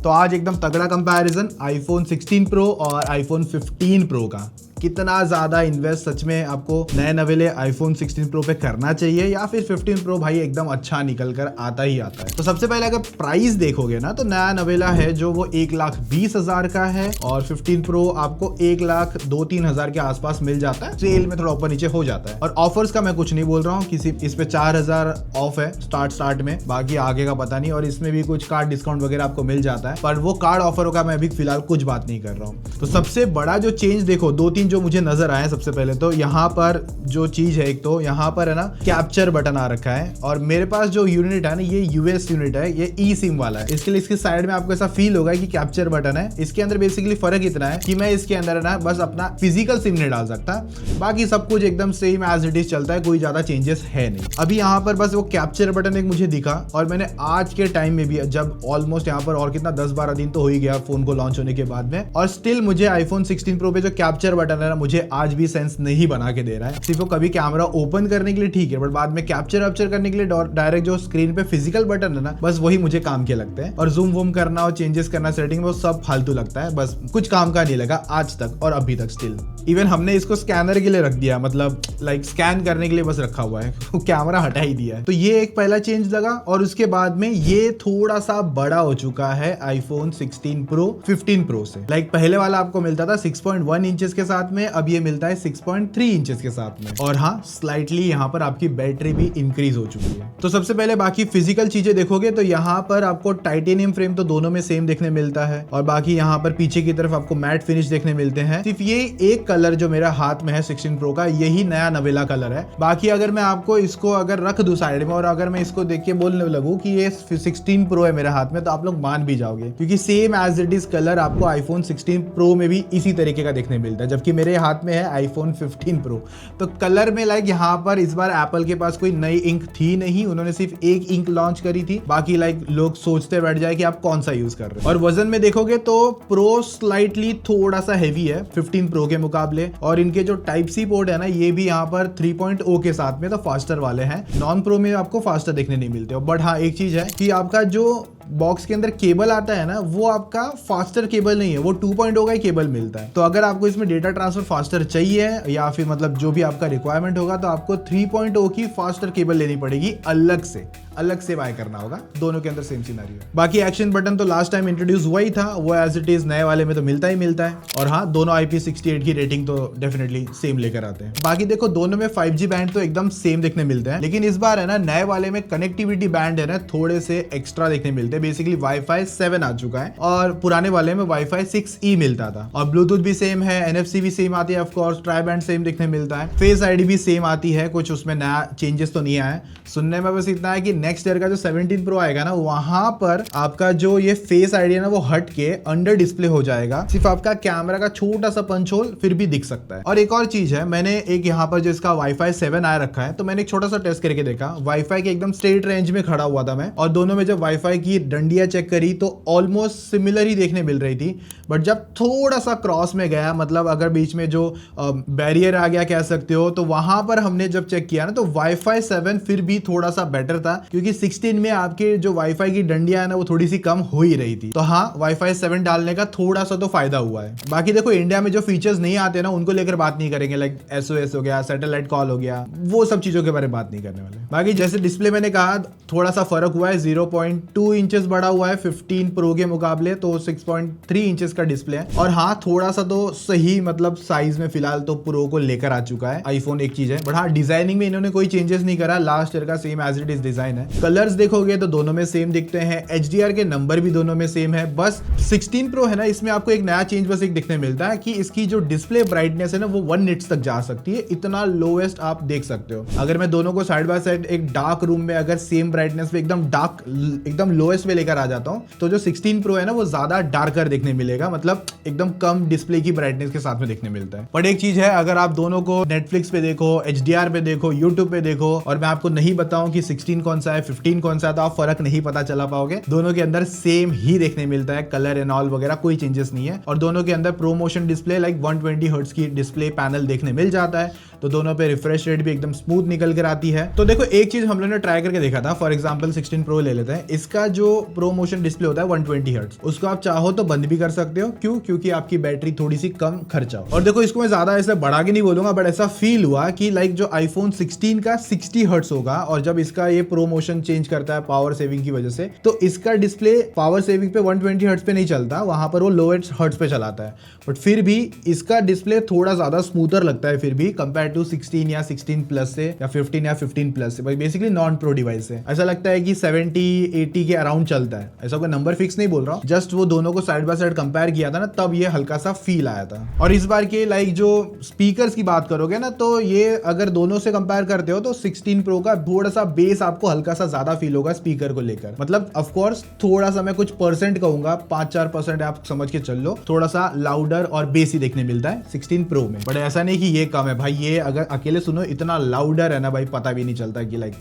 तो आज एकदम तगड़ा कंपैरिजन आईफोन 16 प्रो और आईफोन 15 प्रो का। कितना ज्यादा इन्वेस्ट सच में आपको नए नवेले आईफोन 16 प्रो पे करना चाहिए या फिर 15 प्रो भाई एकदम अच्छा निकल कर आता ही आता है। तो सबसे पहले अगर प्राइस देखोगे ना तो नया नवेला है जो वो 1,20,000 का है और 15 प्रो आपको 1,02,000-3,000 के आसपास मिल जाता है। सेल में थोड़ा ऊपर नीचे हो जाता है। और ऑफर्स का मैं कुछ नहीं बोल रहा हूँ, किसी इस पे 4,000 ऑफ है स्टार्ट में, बाकी आगे का पता नहीं। और इसमें भी कुछ कार्ड डिस्काउंट वगैरह आपको मिल जाता है, पर वो कार्ड ऑफर का मैं अभी फिलहाल कुछ बात नहीं कर रहा हूँ। तो सबसे बड़ा जो चेंज देखो, 2-3 जो मुझे नजर आए। सबसे पहले तो यहाँ पर जो चीज है, एक तो यहाँ पर है ना कैप्चर बटन आ रखा है और मेरे पास जो यूनिट है ना ये यूएस यूनिट है, ये ई सिम वाला है। इसके लिए इसके साइड में आपको ऐसा फील होगा कि कैप्चर बटन है। इसके अंदर बेसिकली फर्क इतना है कि मैं इसके अंदर है ना बस अपना फिजिकल सिम नहीं डाल सकता, बाकी सब कुछ एकदम सेम एज इट इज चलता है, कोई ज्यादा चेंजेस है नहीं। अभी यहाँ पर बस वो कैप्चर बटन एक मुझे दिखा और मैंने आज के टाइम में भी, जब ऑलमोस्ट यहाँ पर और कितना 10-12 दिन तो हो ही गया फोन को लॉन्च होने के बाद में, और स्टिल मुझे आईफोन 16 प्रो पे जो कैप्चर बटन है ना मुझे आज भी सेंस नहीं बना के दे रहा है। सिर्फ वो कभी कैमरा ओपन करने के लिए ठीक है, बट बाद में कैप्चर करने के लिए डायरेक्ट जो स्क्रीन पे फिजिकल बटन है ना बस वही मुझे काम के लगते हैं। और जूम वूम करना और चेंजेस करना सेटिंग में वो सब फालतू लगता है, बस कुछ काम का नहीं लगा आज तक और अभी तक स्टिल। इवन हमने इसको स्कैनर के लिए रख दिया, मतलब लाइक स्कैन करने के लिए बस रखा हुआ है, वो कैमरा हटा ही दिया है। तो ये एक पहला चेंज लगा। और उसके बाद में ये थोड़ा सा बड़ा हो चुका है आईफोन 16 प्रो 15 प्रो से। लाइक पहले वाला आपको मिलता था 6.1 इंचेस के साथ में, अब ये मिलता है 6.3 इंचेस के साथ में। और हाँ, स्लाइटली यहाँ पर आपकी बैटरी भी इंक्रीज हो चुकी है। तो सबसे पहले बाकी फिजिकल चीजें देखोगे तो यहाँ पर आपको टाइटेनियम फ्रेम तो दोनों में सेम देखने मिलता है और बाकी यहाँ पर पीछे की तरफ आपको मैट फिनिश देखने मिलते हैं। सिर्फ ये एक कलर जो मेरा हाथ में है 16 प्रो का, यही नया नवेला कलर है। बाकी अगर मैं आपको इसको अगर रख दूं साइड में और अगर मैं इसको देख के बोलने लगूं कि ये 16 प्रो है मेरे हाथ में, तो आप लोग मान भी जाओगे, क्योंकि same as it is colour आपको आईफोन 16 प्रो में भी इसी तरीके का देखने मिलता है, जबकि मेरे हाथ में है आईफोन 15 प्रो। तो कलर में लाइक यहाँ पर इस बार एप्पल के पास कोई नई इंक थी नहीं, उन्होंने सिर्फ एक इंक लॉन्च करी थी। बाकी लाइक लोग सोचते बैठ जाए कि आप कौन सा यूज कर रहे हो। और वजन में देखोगे तो प्रो स्लाइटली थोड़ा सा हेवी है 15 प्रो के मुकाबले, और इनके जो टाइप सी पोर्ट है ना ये भी यहाँ पर 3.0 के साथ में तो फास्टर वाले हैं। नॉन प्रो में आपको फास्टर देखने नहीं मिलते। बट हाँ, एक चीज है कि आपका जो बॉक्स के अंदर केबल आता है ना वो आपका फास्टर केबल नहीं है, वो 2.0 का ही केबल मिलता है। तो अगर आपको इसमें डेटा ट्रांसफर फास्टर चाहिए या फिर मतलब जो भी आपका रिक्वायरमेंट होगा तो आपको 3.0 की फास्टर केबल लेनी पड़ेगी, अलग से बाय करना होगा। दोनों के अंदर सेम सिनेरियो है। बाकी एक्शन बटन तो लास्ट टाइम इंट्रोड्यूस हुआ ही था, वो एज इट इज नए वाले में तो मिलता ही मिलता है। और हाँ, दोनों IP68 की रेटिंग तो डेफिनेटली सेम लेकर आते हैं। बाकी देखो दोनों में 5G बैंड तो एकदम सेम देखने मिलते हैं, लेकिन इस बार है ना नए वाले में कनेक्टिविटी बैंड है ना थोड़े से एक्स्ट्रा देखने मिलते हैं। बेसिकली Wi-Fi 7 आ चुका है और पुराने वाले में Wi-Fi 6E मिलता था। और ब्लूटूथ भी सेम है, NFC भी सेम आती है, of course try band same देखने मिलता है, फेस आईडी भी सेम आती है, कुछ उसमें नया चेंजेस तो नहीं आया। सुनने में बस इतना है कि नेक्स्ट ईयर का जो 17 प्रो आएगा ना वहां पर आपका जो ये फेस आईडी है ना वो हट के अंडर डिस्प्ले हो जाएगा, सिर्फ आपका कैमरा का छोटा सा पंच होल फिर भी दिख सकता है। और एक और चीज है, मैंने एक यहाँ पर जो इसका Wi-Fi 7 आ रखा है तो मैंने एक छोटा सा टेस्ट करके देखा। Wi-Fi के एकदम स्ट्रेट रेंज में खड़ा हुआ था मैं, और दोनों में जब Wi-Fi की डंडिया चेक करी तो ऑलमोस्ट सिमिलर ही देखने मिल रही थी। बट जब थोड़ा सा क्रॉस में गया, मतलब अगर बीच में जो बैरियर आ गया कह सकते हो, तो वहां पर हमने जब चेक किया ना तो Wi-Fi 7 फिर भी थोड़ा सा बेटर था, क्योंकि 16 में आपके जो Wi-Fi की डंडिया है ना वो थोड़ी सी कम हो ही रही थी। तो हाँ, Wi-Fi 7 डालने का थोड़ा सा तो फायदा हुआ है। बाकी देखो इंडिया में जो फीचर्स नहीं आते ना उनको लेकर बात नहीं करेंगे, लाइक SOS हो गया, सैटेलाइट कॉल हो गया, वो सब चीजों के बारे में बात नहीं करने वाले। बाकी जैसे डिस्प्ले मैंने कहा थोड़ा सा फर्क हुआ है, 0.2 इंचेस बड़ा हुआ है 15 प्रो के मुकाबले, तो 6.3 इंचेस का डिस्प्ले है। और हाँ, थोड़ा सा तो सही मतलब साइज में फिलहाल तो प्रो को लेकर आ चुका है आईफोन, एक चीज है। बट हाँ, डिजाइनिंग में इन्होंने कोई चेंजेस नहीं करा, लास्ट ईयर का same as it is design है। कलर्स देखोगे तो दोनों में सेम दिखते हैं, HDR के नंबर भी दोनों में सेम है। बस 16 प्रो है ना, इसमें आपको एक नया चेंज बस एक दिखने मिलता है कि इसकी जो डिस्प्ले ब्राइटनेस है ना वो 1 निट्स तक जा सकती है, इतना लोएस्ट आप देख सकते हो। अगर मैं दोनों को साइड बाय साइड एक डार्क रूम में अगर सेम ब्राइटनेस पे एकदम डार्क एकदम लोएस्ट पे लेकर आ जाता हूँ तो जो 16 प्रो है ना वो ज्यादा डार्कर देखने मिलेगा, मतलब एकदम कम डिस्प्ले की ब्राइटनेस के साथ में देखने मिलता है। बट एक चीज है, अगर आप दोनों को नेटफ्लिक्स पे देखो, HDR पे देखो, यूट्यूब पे देखो, और मैं आपको नहीं बताऊं कि 16 कौन सा है 15 कौन सा है, तो आप फर्क नहीं पता चला पाओगे। दोनों के अंदर सेम ही देखने मिलता है, कलर एंड ऑल वगैरह कोई चेंजेस नहीं है। और दोनों के अंदर pro motion display like 120 hertz की डिस्प्ले पैनल देखने मिल जाता है, तो दोनों पे रिफ्रेश रेट भी एकदम स्मूथ निकल कर आती है। तो देखो एक चीज हम लोगों ने ट्राई करके देखा था, फॉर एग्जांपल 16 प्रो ले लेते हैं, इसका जो प्रो मोशन डिस्प्ले होता है 120 हर्ट्ज, उसको आप चाहो तो बंद भी कर सकते हो। क्यों? क्योंकि आपकी बैटरी थोड़ी सी कम खर्चा हो। और देखो इसको मैं ज्यादा ऐसे बढ़ा के नहीं बोलूंगा, बट ऐसा फील हुआ कि लाइक जो आईफोन 16 का 60 हर्ट्ज होगा और जब इसका ये प्रो मोशन चेंज करता है पावर सेविंग की वजह से, तो इसका डिस्प्ले पावर सेविंग पे 120 हर्ट्ज पे नहीं चलता, वहां पर वो लोएस्ट हर्ट्ज पे चलाता है। बट फिर भी इसका डिस्प्ले थोड़ा ज्यादा स्मूथर लगता है फिर भी कंपेयर टू 16 या 16 प्लस से या 15 या 15 प्लस से। बेसिकली नॉन प्रो डिवाइस है, ऐसा लगता है कि 70-80 के अराउंड चलता है। ऐसा कोई नंबर फिक्स नहीं बोल रहा हूँ, जस्ट वो दोनों को साइड बाय साइड कंपेयर किया था ना, तब ये हल्का सा फील आया था। और इस बार के लाइक जो स्पीकर्स की बात करोगे ना, तो ये अगर दोनों से कंपेयर करते हो तो 16 प्रो का थोड़ा सा बेस आपको हल्का सा ज्यादा फील होगा स्पीकर को लेकर। मतलब ऑफ कोर्स थोड़ा सा मैं कुछ परसेंट कहूंगा, 5-4% आप समझ के चल लो, थोड़ा सा लाउडर और बेसी देखने मिलता है 16 प्रो में। बट ऐसा नहीं कि ये कम है भाई, ये अगर अकेले सुनो इतना लाउडर है ना भाई, पता भी नहीं चलता कि लाइक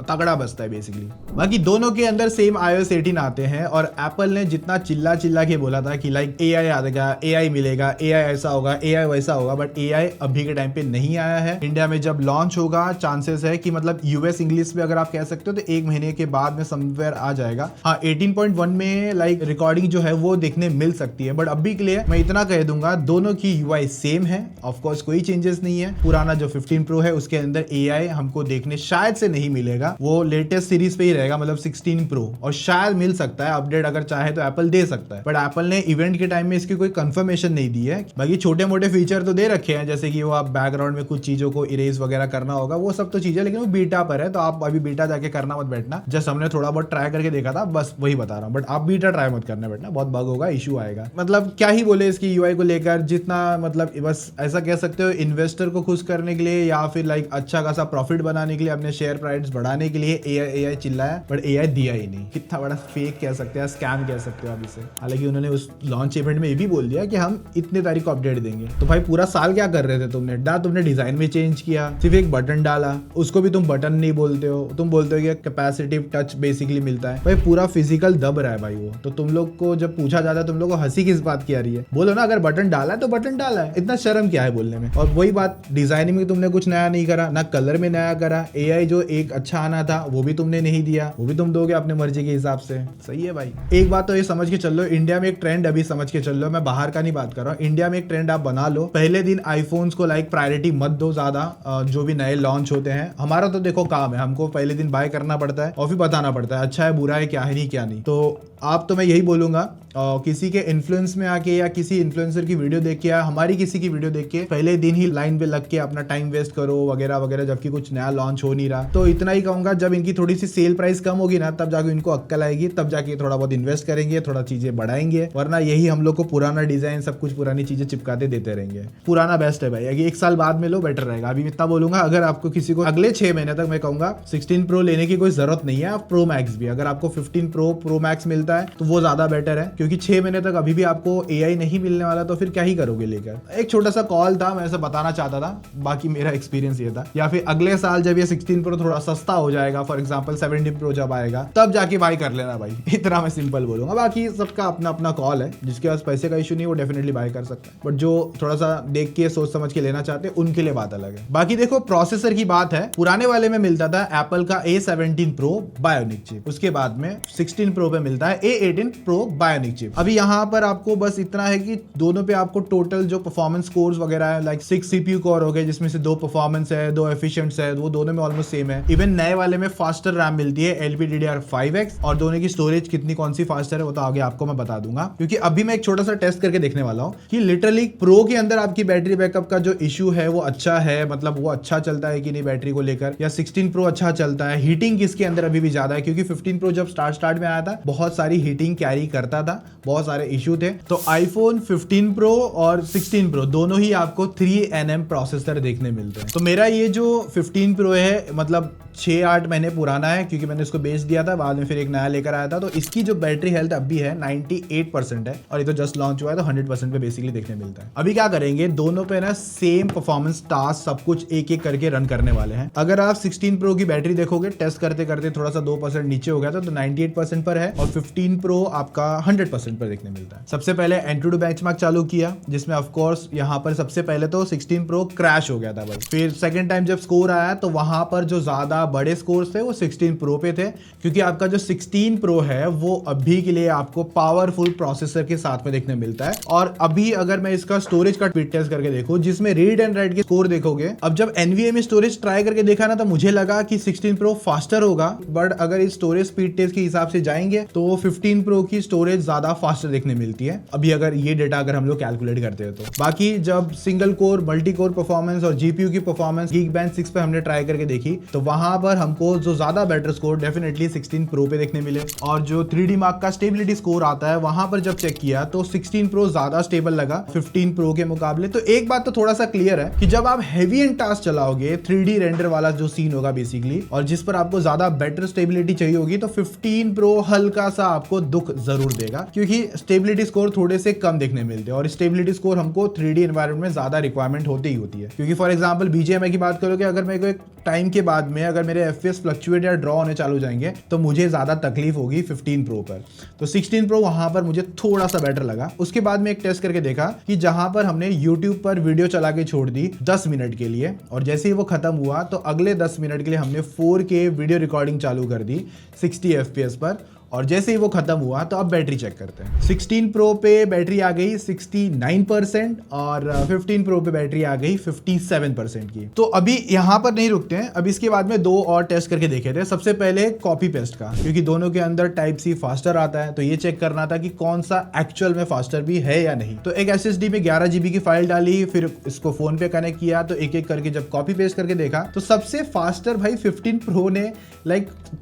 तगड़ा बजता है बेसिकली। बाकी दोनों के अंदर सेम iOS 18 आते हैं, और एप्पल ने जितना चिल्ला चिल्ला के बोला था कि लाइक AI आएगा, AI मिलेगा, AI ऐसा होगा, AI वैसा होगा, बट AI अभी के टाइम पे नहीं आया है। इंडिया में जब लॉन्च होगा चांसेस है कि मतलब US इंग्लिश में अगर आप कह सकते हो तो 1 महीने के बाद में समवेयर आ जाएगा। हाँ 18.1 में लाइक रिकॉर्डिंग जो है वो देखने मिल सकती है, बट अभी के लिए मैं इतना कह दूंगा दोनों की UI सेम है, ऑफकोर्स कोई चेंजेस नहीं है। पुराना जो 15 प्रो है उसके अंदर AI हमको देखने शायद से नहीं मिलेगा, वो लेटेस्ट सीरीज पे ही रहेगा, मतलब 16 प्रो, और शायद मिल सकता है अपडेट, अगर चाहे तो एप्पल दे सकता है। बट एप्पल ने इवेंट के टाइम में इसकी कोई कंफर्मेशन नहीं दी है। बाकी छोटे मोटे फीचर तो दे रखे हैं, जैसे कि वो आप बैकग्राउंड में कुछ चीजों को इरेज वगैरह करना होगा, वो सब तो चीजें, लेकिन वो बीटा पर है, तो आप अभी बीटा जाके करना मत बैठना। जस्ट हमने थोड़ा बहुत ट्राई करके देखा था, बस वही बता रहा हूँ। बट आप बीटा ट्राई मत करना बैठना, बहुत बग होगा, इशू आएगा। मतलब क्या ही बोले इसकी UI को लेकर, जितना मतलब बस ऐसा कह सकते हो इन्वेस्टर को खुश करने के लिए या फिर लाइक अच्छा खासा प्रॉफिट बनाने के लिए, अपने शेयर प्राइस बढ़ाने के लिए AI चिल्लाया, बट AI दिया ही नहीं। कितना बड़ा फेक कह सकते हैं, स्कैम कह सकते हो आप इसे। हालांकि उन्होंने उस लॉन्च इवेंट में ये भी बोल दिया कि हम इतने तारीख को अपडेट देंगे। तो भाई पूरा साल क्या कर रहे थे तुमने डिजाइन में चेंज किया, सिर्फ एक बटन डाला, उसको भी तुम बटन नहीं बोलते हो, तुम बोलते हो कि कैपेसिटिव टच बेसिकली मिलता है। भाई पूरा फिजिकल दब रहा है भाई वो। तो तुम लोग को जब पूछा जाता है तुम लोग को हंसी किस बात की आ रही है? बोलो ना अगर बटन डाला है तो बटन डाला है, इतना शर्म क्या है बोलने में। और वही बात डिजाइनिंग में तुमने कुछ नया नहीं करा, ना कलर में नया करा। AI जो एक अच्छा आना था वो भी तुमने नहीं दिया, वो भी तुम दोगे अपने मर्जी के हिसाब से। सही है भाई। एक बात तो ये समझ के चल लो, इंडिया में एक ट्रेंड अभी समझ के चल लो, मैं बाहर का नहीं बात कर रहा हूँ, इंडिया में एक ट्रेंड आप बना लो, पहले दिन आईफोन्स को लाइक प्रायोरिटी मत दो ज्यादा। जो भी नए लॉन्च होते हैं, हमारा तो देखो काम है, हमको पहले दिन बाय करना पड़ता है और फिर बताना पड़ता है अच्छा है बुरा है क्या है नहीं क्या नहीं। तो आप तो मैं यही बोलूंगा किसी के इन्फ्लुएंस में आके या किसी इन्फ्लुएंसर की वीडियो देख के या हमारी किसी की वीडियो देख के पहले दिन ही लाइन पे लग के अपना टाइम वेस्ट करो वगैरह वगैरह, जबकि कुछ नया लॉन्च हो नहीं रहा। तो इतना ही कहूंगा, जब इनकी थोड़ी सी सेल प्राइस कम होगी ना, तब जाके इनको अक्कल आएगी, तब जाके थोड़ा बहुत इन्वेस्ट करेंगे, थोड़ा चीजें बढ़ाएंगे। वरना यही हम लोग को पुराना डिजाइन सब कुछ पुरानी चीजें चिपकाते देते रहेंगे। पुराना बेस्ट है भाई, अगर 1 साल बाद में लो बेटर रहेगा। अभी इतना बोलूंगा, अगर आपको किसी को अगले 6 महीने तक मैं कहूंगा 16 प्रो लेने की कोई जरूरत नहीं है, आप प्रो मैक्स भी, अगर आपको 15 प्रो मैक्स मिलता है तो वो ज्यादा बेटर है, क्योंकि 6 महीने तक अभी भी आपको AI नहीं मिलने वाला, तो फिर क्या ही करोगे लेकर। एक छोटा सा कॉल था, मैं ऐसा बताना चाहता था, बाकी मेरा एक्सपीरियंस ये था। या फिर अगले साल जब ये 16 प्रो थोड़ा सस्ता हो जाएगा, फॉर एग्जांपल 17 प्रो जब आएगा, तब जाके बाय कर लेना भाई, इतना मैं सिंपल बोलूंगा। बाकी सबका अपना अपना कॉल है, जिसके पास पैसे का इशू नहीं वो डेफिनेटली बाय कर सकता है, बट जो थोड़ा सा देख के सोच समझ के लेना चाहते हैं उनके लिए बात अलग है। बाकी देखो प्रोसेसर की बात है, पुराने वाले में मिलता था एप्पल का A17 प्रो बायोनिक चिप, उसके बाद में 16 प्रो पे मिलता है A18 प्रो बायोनिक चिप। अभी यहाँ पर आपको बस इतना है कि दोनों पे आपको टोटल जो परफॉर्मेंस कोर्स वगैरह है, लाइक 6 CPU कोर हो गए, जिसमें से 2 परफॉर्मेंस है, 2 एफिशिएंट्स है, वो दोनों में ऑलमोस्ट सेम है। इवन नए वाले में फास्टर रैम मिलती है LPDDR5X, और दोनों की स्टोरेज कितनी कौन सी फास्टर है वो तो आगे आपको मैं बता दूंगा, क्योंकि अभी मैं एक छोटा सा टेस्ट करके देखने वाला हूँ कि लिटरली प्रो के अंदर आपकी बैटरी बैकअप का जो इशू है वो अच्छा है, मतलब वो अच्छा चलता है कि नहीं बैटरी को लेकर, या 16 प्रो अच्छा चलता है। हीटिंग किसके अंदर अभी भी ज्यादा है, क्योंकि 15 प्रो जब स्टार्ट में आया था बहुत सारी हीटिंग कैरी करता था, बहुत सारे इशू थे। तो आईफोन 15 प्रो और 16 प्रो दोनों ही आपको 3nm प्रोसेसर देखने मिलते हैं। तो मेरा ये जो 15 प्रो है, मतलब 6 6-8 महीने पुराना है क्योंकि मैंने इसको बेच दिया था, बाद में फिर एक नया लेकर आया था। तो इसकी जो बैटरी हेल्थ अभी है 98% है और ये तो जस्ट लॉन्च हुआ है, तो 100% पे बेसिकली देखने मिलता है। अभी क्या करेंगे, दोनों पे ना सेम परफॉर्मेंस टास्क सब कुछ एक एक करके रन करने वाले हैं। अगर आप 16 प्रो की बैटरी देखोगे, टेस्ट करते करते थोड़ा सा 2% नीचे हो गया था, तो 98% पर है और 15 प्रो आपका 100% पर देखने मिलता है। सबसे पहले एंट्री बेंचमार्क चालू किया, जिसमें ऑफ कोर्स यहाँ पर सबसे पहले तो 16 प्रो क्रैश हो गया था भाई। फिर सेकंड टाइम जब स्कोर आया तो वहां पर जो ज्यादा बड़े स्कोर्स थे वो 16 प्रो पे थे, क्योंकि आपका जो 16 प्रो है वो अभी के लिए आपको पावरफुल प्रोसेसर के साथ में देखने मिलता है। और अभी अगर मैं इसका स्टोरेज का स्पीड टेस्ट करके देखूं, जिसमें रीड एंड राइट के स्कोर देखोगे, अब जब NVMe स्टोरेज ट्राई करके देखा ना, तो मुझे लगा कि 16 प्रो फास्टर होगा, बट अगर इस स्टोरेज स्पीड टेस्ट के हिसाब से जाएंगे तो 15 प्रो की स्टोरेज ज्यादा फास्टर देखने मिलती है अभी, अगर ये डेटा अगर हम लोग कैलकुलेट करते हैं तो। बाकी जब single core multi core performance और GPU की परफॉर्मेंस Geekbench 6 पे हमने ट्राई करके देखी, तो वहां पर हमको जो ज्यादा बेटर स्कोर डेफिनेटली 16 प्रो पे देखने मिले। और जो 3D मार्क का स्टेबिलिटी स्कोर आता है, वहां पर जब चेक किया तो 16 प्रो ज्यादा स्टेबल लगा 15 प्रो के मुकाबले। तो एक बात तो थोड़ा सा क्लियर है कि जब आप हेवी एंड टास्क चलाओगे, 3D रेंडर वाला जो सीन होगा बेसिकली, और जिस पर आपको ज्यादा बेटर स्टेबिलिटी चाहिए होगी, तो 15 प्रो हल्का सा आपको दुख जरूर देगा, क्योंकि स्टेबिलिटी स्कोर थोड़े से कम देखने मिलते हैं और स्टेबिलिटी स्कोर हमको 3D एनवायरनमेंट में ज्यादा रिक्वायरमेंट होती ही होती है। क्योंकि फॉर एग्जांपल BGMI की बात करोगे, अगर मेरे को एक टाइम के बाद में अगर मेरे FPS फ्लक्चुएट या ड्रॉ होने चालू जाएंगे तो मुझे ज्यादा तकलीफ होगी 15 प्रो पर। तो 16 प्रो वहां पर मुझे थोड़ा सा बेटर लगा। उसके बाद में एक टेस्ट करके देखा कि जहां पर हमने YouTube पर वीडियो चला के छोड़ दी 10 मिनट के लिए, और जैसे ही वो खत्म हुआ तो अगले 10 मिनट के लिए हमने 4K वीडियो रिकॉर्डिंग चालू कर दी 60 FPS पर, और जैसे ही वो खत्म हुआ तो अब बैटरी चेक करते हैं। 16 प्रो पे बैटरी आ गई 69% और 15 प्रो पे बैटरी आ गई 57% की। तो अभी यहाँ पर नहीं रुकते हैं, अब इसके बाद में 2 और टेस्ट करके देखे थे। सबसे पहले कॉपी पेस्ट का, क्योंकि दोनों के अंदर टाइप सी फास्टर आता है, तो ये चेक करना था कि कौन सा एक्चुअल में फास्टर भी है या नहीं। तो एक SSD में 11 GB की फाइल डाली, फिर इसको फोन पे कनेक्ट किया, तो एक एक करके जब कॉपी पेस्ट करके देखा तो सबसे फास्टर भाई 15 प्रो ने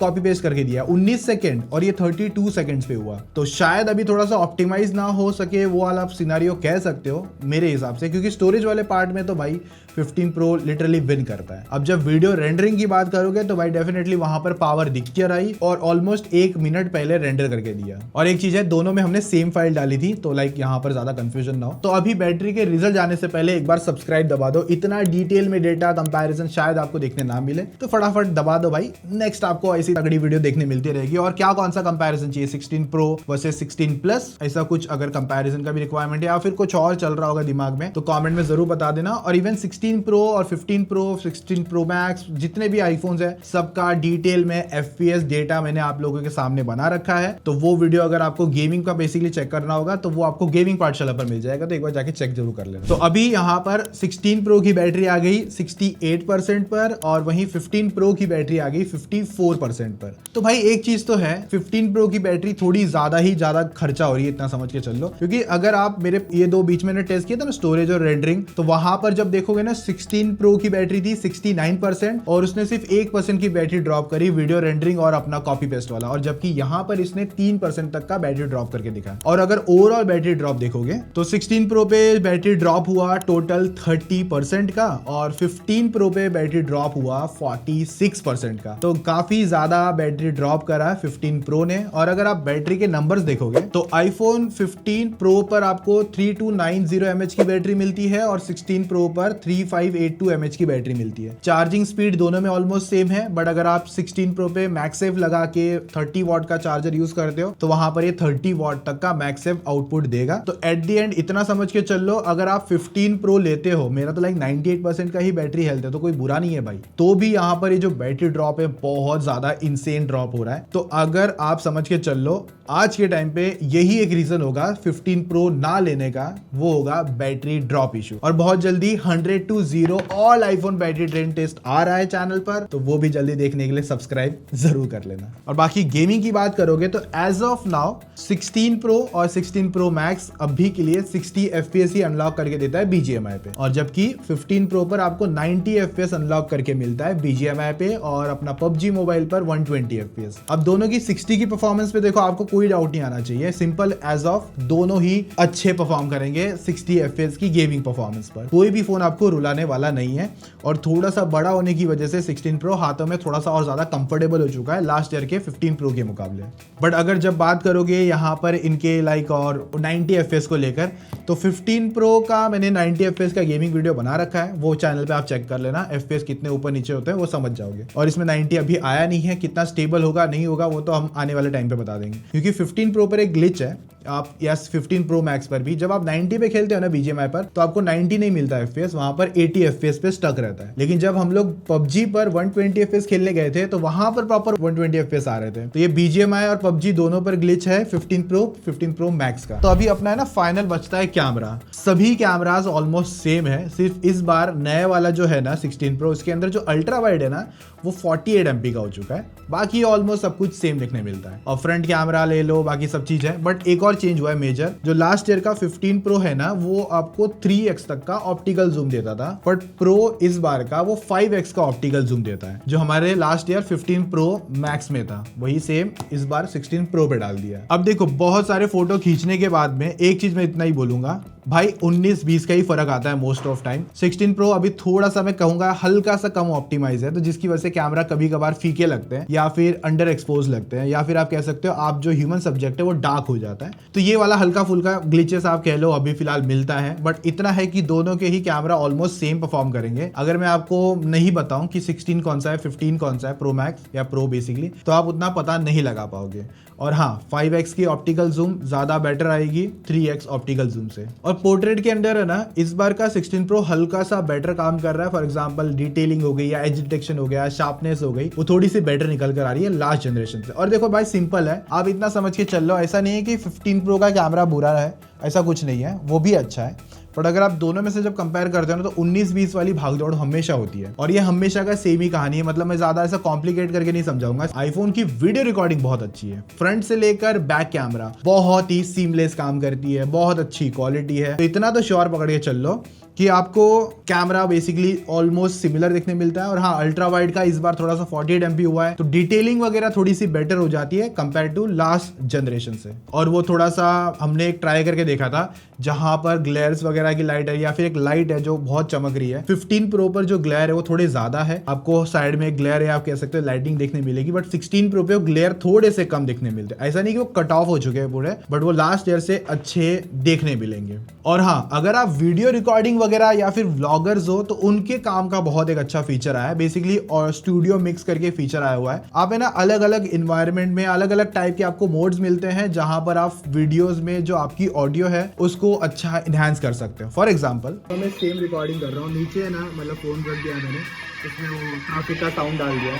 कॉपी पेस्ट करके दिया 19 सेकेंड, और ये 32 सेकंड्स पे हुआ। तो शायद अभी थोड़ा सा ऑप्टिमाइज ना हो सके, वो वाला आप सिनारियो कह सकते हो मेरे हिसाब से, क्योंकि स्टोरेज वाले पार्ट में तो भाई 15 प्रो लिटरली विन करता है। अब जब वीडियो रेंडरिंग की बात करोगे तो भाई डेफिनेटली वहां पर पावर दिख के आई और ऑलमोस्ट 1 मिनट पहले रेंडर करके दिया। और एक चीज है, दोनों में हमने सेम फाइल डाली थी, तो यहाँ पर ज्यादा कंफ्यूजन ना हो। तो अभी बैटरी के रिजल्ट जाने से पहले एक बार सब्सक्राइब दबा दो, इतना डिटेल में डेटा कंपैरिजन शायद आपको देखने ना मिले, तो फटाफट दबा दो भाई। नेक्स्ट आपको ऐसी तगड़ी वीडियो देखने मिलती रहेगी। और क्या कौन सा कंपैरिजन चाहिए, 16 प्रो वर्सेस 16 प्लस, ऐसा कुछ अगर कंपैरिजन का भी रिक्वायरमेंट है या फिर कुछ और चल रहा होगा दिमाग में, तो कमेंट में जरूर बता देना। और इवन 16 प्रो और 15 प्रो 16 प्रो मैक्स जितने भी आईफोन्स है, सबका डिटेल में FPS डेटा मैंने आप लोगों के सामने बना रखा है। तो वो वीडियो अगर आपको गेमिंग का बेसिकली चेक करना होगा तो वो आपको गेमिंग पाठशाला पर मिल जाएगा, तो एक बार जाके चेक जरूर कर लेना। तो अभी यहाँ पर 16 प्रो की बैटरी आ गई 68% पर और वहीं 15 प्रो की बैटरी आ गई 54% पर। तो भाई एक चीज तो है, 15 प्रो की बैटरी थोड़ी ज्यादा खर्चा हो रही है, इतना समझ के चल लो। क्योंकि अगर आप मेरे ये 2 बीच में टेस्ट किया था ना, स्टोरेज और रेंडरिंग, तो वहां पर जब देखोगे ना 16 प्रो की बैटरी थी 69% और उसने सिर्फ 1% की बैटरी ड्रॉप करी वीडियो रेंडरिंग और अपना कॉपी पेस्ट वाला, और जबकि यहां पर इसने 3% तक का बैटरी ड्रॉप करके दिखा। और अगर ओवरऑल बैटरी ड्रॉप देखोगे तो 16 प्रो पे बैटरी ड्रॉप हुआ टोटल 30% का और 15 प्रो पे बैटरी ड्रॉप हुआ 46% का। तो काफी ज्यादा बैटरी ड्रॉप करा 15 प्रो ने। और अगर आप बैटरी के नंबर्स देखोगे तो आईफोन 15 प्रो पर आपको 3290 mAh की बैटरी मिलती है और 16 प्रो पर 3582 mAh की बैटरी मिलती है। चार्जिंग स्पीड दोनों में ऑलमोस्ट सेम है, बट अगर आप 16 प्रो पे मैक्सेफ लगा के 30 वॉट का चार्जर यूज करते हो तो वहां पर ये 30 वॉट तक का मैक्सेफ आउटपुट देगा। तो एट द एंड इतना समझ के चल लो, अगर आप 15 प्रो लेते हो, मेरा तो 98% का ही बैटरी हेल्थ है, तो कोई बुरा नहीं है भाई, तो भी यहाँ पर ये जो बैटरी ड्रॉप है बहुत ज्यादा इंसेन ड्रॉप हो रहा है। तो अगर आप समझ के चल लो, आज के टाइम पे यही एक रीजन होगा 15 प्रो ना लेने का, वो होगा बैटरी ड्रॉप इशू। और बहुत जल्दी 100 to 0 all iPhone battery drain test आ रहा है चैनल पर, तो वो भी जल्दी देखने के लिए सब्सक्राइब जरूर कर लेना। और बाकी गेमिंग की बात करोगे तो एज ऑफ नाउ 16 प्रो और 16 प्रो मैक्स अभी के लिए 60 FPS ही अनलॉक करके देता है BGMI पे, और जबकि 15 प्रो पर आपको 90 FPS अनलॉक करके मिलता है BGMI पे और अपना PUBG मोबाइल पर 120 FPS। अब दोनों की 60 की परफॉर्मेंस पे देखो आपको कोई डाउट नहीं आना चाहिए, सिंपल एज ऑफ दोनों ही अच्छे परफॉर्म करेंगे 60 FPS की गेमिंग परफॉर्मेंस पर। कोई भी फोन आपको रुलाने वाला नहीं है, और थोड़ा सा बड़ा होने की वजह से 16 प्रो हाथों में थोड़ा सा और ज्यादा कंफर्टेबल हो चुका है लास्ट ईयर के 15 प्रो के मुकाबले। बट अगर जब बात करोगे यहाँ पर इनके लाइक और 90 FPS को लेकर, तो 15 प्रो का मैंने 90 FPS का गेमिंग वीडियो बना रखा है, वो चैनल पे आप चेक कर लेना। FPS कितने ऊपर नीचे होते हैं वो समझ जाओगे। और इसमें 90 अभी आया नहीं है, कितना स्टेबल होगा नहीं होगा वो तो हम आने वाले टाइम पे बता देंगे, क्योंकि 15 प्रो पर एक ग्लिच है। आप यस 15 प्रो मैक्स पर भी जब आप 90 पे खेलते हो ना BGMI पर, तो आपको 90 नहीं मिलता FPS, वहां पर 80 FPS पे स्टक रहता है। लेकिन जब हम लोग PUBG पर 120 FPS खेलने गए थे तो वहां पर प्रॉपर 120 FPS आ रहे थे। तो ये BGMI और PUBG दोनों पर ग्लिच है 15 प्रो मैक्स का। तो अभी अपना है ना फाइनल बचता है कैमरा। सभी कैमराज ऑलमोस्ट सेम है, सिर्फ इस बार नए वाला जो है ना 16 प्रो, उसके अंदर जो अल्ट्रा वाइड है ना वो 48 MP का हो चुका है। बाकी ऑलमोस्ट सब कुछ सेम देखने मिलता है, और फ्रंट कैमरा ले लो बाकी सब चीज है। बट एक और चेंज हुआ है मेजर, जो लास्ट ईयर का 15 प्रो है ना वो आपको 3x तक का ऑप्टिकल जूम देता था, बट प्रो इस बार का वो 5x का ऑप्टिकल जूम देता है। जो हमारे लास्ट ईयर 15 प्रो मैक्स में था वही सेम इस बार 16 प्रो पे डाल दिया है। अब देखो बहुत सारे फोटो खींचने के बाद में एक चीज मैं इतना ही बोलूंगा भाई, 19-20 का ही फर्क आता है मोस्ट ऑफ टाइम। 16 प्रो अभी थोड़ा सा मैं कहूंगा हल्का सा कम ऑप्टिमाइज है, तो जिसकी वजह से कैमरा कभी कभार फीके लगते हैं या फिर अंडर एक्सपोज लगते हैं, या फिर आप कह सकते हो आप जो ह्यूमन सब्जेक्ट है वो डार्क हो जाता है। तो ये वाला हल्का फुल्का ग्लिचेस आप कह लो अभी फिलहाल मिलता है, बट इतना है कि दोनों के ही कैमरा ऑलमोस्ट सेम परफॉर्म करेंगे। अगर मैं आपको नहीं बताऊं कि 16 कौन सा है 15 कौन सा है, प्रो मैक्स या प्रो बेसिकली, तो आप उतना पता नहीं लगा पाओगे। और हाँ 5x की ऑप्टिकल जूम ज्यादा बेटर आएगी 3x ऑप्टिकल जूम से। और पोर्ट्रेट के अंदर है ना इस बार का 16 प्रो हल्का सा बेटर काम कर रहा है। फॉर एग्जांपल डिटेलिंग हो गई या एज डिटेक्शन हो गया, शार्पनेस हो गई, वो थोड़ी सी बेटर निकल कर आ रही है लास्ट जनरेशन से। और देखो भाई सिंपल है, आप इतना समझ के चल लो, ऐसा नहीं है कि 15 प्रो का कैमरा बुरा है, ऐसा कुछ नहीं है, वो भी अच्छा है। बट अगर आप दोनों में से जब कंपेयर करते हो ना तो 19-20 वाली भागदौड़ हमेशा होती है, और ये हमेशा का सेम ही कहानी है। मतलब मैं ज्यादा ऐसा कॉम्प्लिकेट करके नहीं समझाऊंगा। आईफोन की वीडियो रिकॉर्डिंग बहुत अच्छी है, फ्रंट से लेकर बैक कैमरा बहुत ही सीमलेस काम करती है, बहुत अच्छी क्वालिटी है। तो इतना तो श्योर पकड़ के चल लो कि आपको कैमरा बेसिकली ऑलमोस्ट सिमिलर देखने मिलता है। और हाँ अल्ट्रा वाइड का इस बार थोड़ा सा 48 MP हुआ है, तो डिटेलिंग वगैरह थोड़ी सी बेटर हो जाती है कंपेयर टू लास्ट जनरेशन से। और वो थोड़ा सा हमने एक ट्राई करके देखा था जहां पर ग्लेयर्स वगैरह की लाइट है, या फिर एक लाइट है जो बहुत चमक रही है। 15 प्रो पर जो ग्लेयर है वो थोड़े ज्यादा है, आपको साइड में ग्लेयर है आप कह सकते हो लाइटिंग देखने मिलेगी। बट 16 प्रो पे वो ग्लेयर थोड़े से कम देखने मिलते हैं। ऐसा नहीं कि वो कट ऑफ हो चुके हैं पूरे, बट वो लास्ट ईयर से अच्छे देखने मिलेंगे। और हाँ अगर आप वीडियो रिकॉर्डिंग वगैरह या फिर व्लॉगर्स हो तो उनके काम का बहुत एक अच्छा फीचर आया है बेसिकली, और स्टूडियो मिक्स करके फीचर आया हुआ है। आप है ना अलग अलग इन्वायरमेंट में अलग अलग टाइप के आपको मोड्स मिलते हैं, जहां पर आप वीडियोस में जो आपकी ऑडियो है उसको अच्छा इनहैंस कर सकते हो। फॉर एग्जाम्पल मैं सेम रिकॉर्डिंग कर रहा हूँ, नीचे है ना मतलब फोन रख दिया मैंने, इसमें वो ट्रैफिक का साउंड डाल दिया।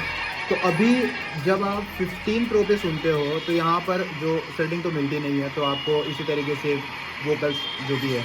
तो अभी जब आप 15 प्रो पे सुनते हो तो यहाँ पर जो सेटिंग तो मिलती नहीं है, तो आपको इसी तरीके से वोकल्स जो भी है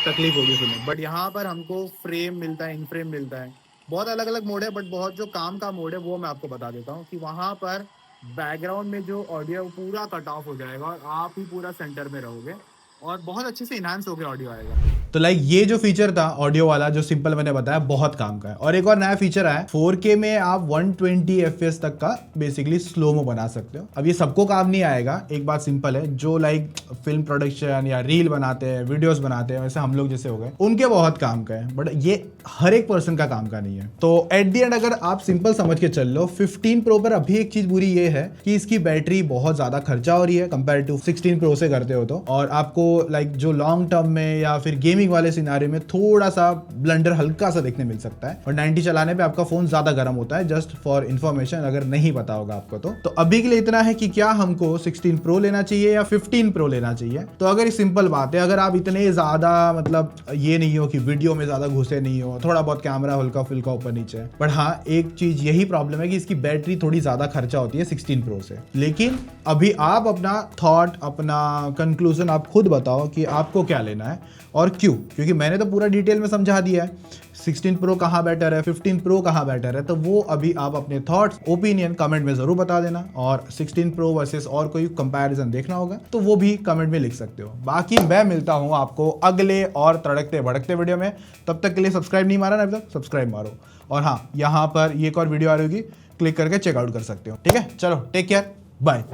तकलीफ होगी सुनने। बट यहाँ पर हमको फ्रेम मिलता है, इन फ्रेम मिलता है। बहुत अलग अलग मोड है, बट बहुत जो काम का मोड है वो मैं आपको बता देता हूँ कि वहाँ पर बैकग्राउंड में जो ऑडियो है वो पूरा कट ऑफ हो जाएगा और आप ही पूरा सेंटर में रहोगे, और बहुत अच्छे से इनहांस होकर ऑडियो आएगा। तो लाइक ये जो फीचर था ऑडियो वाला जो सिंपल मैंने बताया बहुत काम का है। और एक और नया फीचर आया 4K में आप 120 FPS तक का बेसिकली स्लोमो बना सकते हो। अब ये सबको काम नहीं आएगा, एक बात सिंपल है, जो लाइक फिल्म प्रोडक्शन या रील बनाते हैं, वीडियोस बनाते हैं, वैसे हम लोग जैसे हो गए, उनके बहुत काम का है, बट ये हर एक पर्सन का काम का नहीं है। तो एट द एंड अगर आप सिंपल समझ के चल लो 15 प्रो पर अभी एक चीज बुरी ये है कि इसकी बैटरी बहुत ज्यादा खर्चा हो रही है कंपेयर टू 16 प्रो से करते हो तो, और आपको लाइक जो लॉन्ग टर्म में या फिर गेमिंग वाले सिनारियो में थोड़ा सा ब्लंडर हल्का सा देखने मिल सकता है। और 90 चलाने पे आपका फोन ज्यादा गर्म होता है, जस्ट फॉर इन्फॉर्मेशन अगर नहीं पता होगा आपको तो अभी के लिए इतना है कि क्या हमको 16 प्रो लेना चाहिए या 15 प्रो लेना चाहिए। तो अगर ये सिंपल बात है, अगर आप इतने ज्यादा मतलब ये नहीं हो कि वीडियो में ज्यादा घुसे नहीं हो, थोड़ा बहुत कैमरा हल्का फुल्का ऊपर नीचे, बट हाँ एक चीज यही प्रॉब्लम है कि इसकी बैटरी थोड़ी ज्यादा खर्चा होती है 16 प्रो से। लेकिन अभी आप अपना थॉट, अपना कंक्लूजन आप खुद बताओ कि आपको क्या लेना है और क्यों, क्योंकि मैंने तो पूरा डिटेल में समझा दिया है 16 प्रो कहाँ बेटर है, 15 प्रो कहाँ बेटर है। तो वो अभी आप अपने थॉट्स, ओपिनियन कमेंट में जरूर बता देना, और 16 प्रो वर्सेस और कोई कंपैरिजन देखना होगा तो वो भी कमेंट में लिख सकते हो। बाकी मैं मिलता हूँ आपको अगले और तड़कते भड़कते वीडियो में, तब तक के लिए सब्सक्राइब नहीं मारा ना अभी तक, सब्सक्राइब मारो। और हाँ यहाँ पर एक और वीडियो आ रही होगी, क्लिक करके चेकआउट कर सकते हो। ठीक है, चलो टेक केयर, बाय।